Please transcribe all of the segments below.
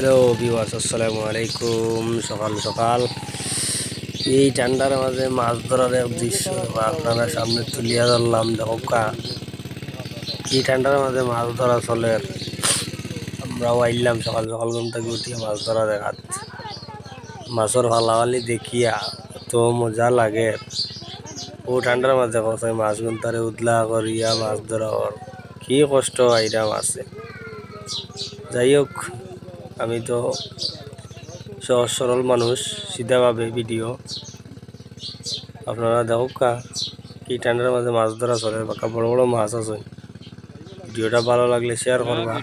Hello viewers, আসসালামু আলাইকুম। সকাল সকাল এই ঠান্ডার মাঝে মাছ ধরার এক দৃশ্য আপনারা সামনে তুলিয়া ধরলাম। দেখো কা এই ঠান্ডার মাঝে মাছ ধরা চলে। আমরাও আইলাম সকাল সকাল ঘুম থেকে উঠিয়া মাছ ধরা দেখাত। মাছের ফালাফালি দেখিয়া তো মজা লাগে। ও ঠান্ডার মাঝে কষাই মাছ গুনতারে উদলা করিয়া মাছ ধরা কি কষ্ট আইরা মাছে। যাই হোক, আমি তো সহজ সরল মানুষ, সিধাভাবে ভিডিও আপনারা দেখুক কা কি ঠান্ডার মাঝে মাছ ধরা চলে, বাঁকা বড় বড় মাছ আছে। ভিডিওটা ভালো লাগলে শেয়ার করবা,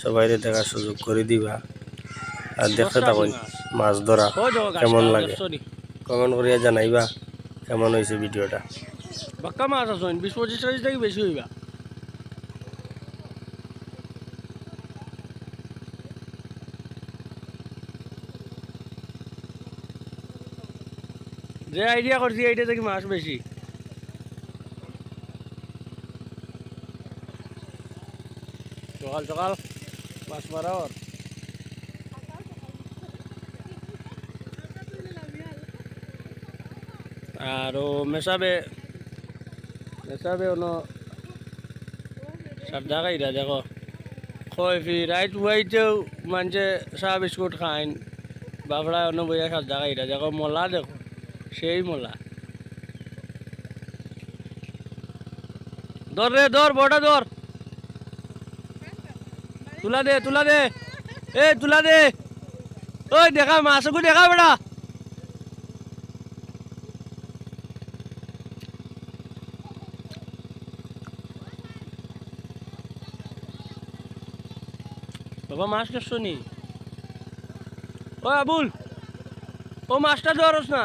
সবাই দেখার সুযোগ করে দিবা, আর দেখতে থাকুন মাছ ধরা কেমন লাগে কমেন্ট করিয়া জানাইবা কেমন হয়েছে ভিডিওটা। বাক্কা মাছ আছে 20-25 থেকে বেশি হইবা। যে আইডিয়া করছি এইটা থেকে মাছ বেশি। সকাল সকাল মাছ মারা আর মেশাবে অন্য সাত জায়গায় দেখো কয় ফি রাইট ওয়াইতেও মানুষে চা বিস্কুট খাইন বাবড়া অন্য বইয়া সাত জায়গায় দেখো মলা দেখো সেই মলা ধর রে ধর বড়টা ধর তুলা দে এ তুলা দে ওই দেখা মাছকু দেখা বেড়া বাবা মাছ কেসছো নি ও আবুল ও মাছটা ধরস না।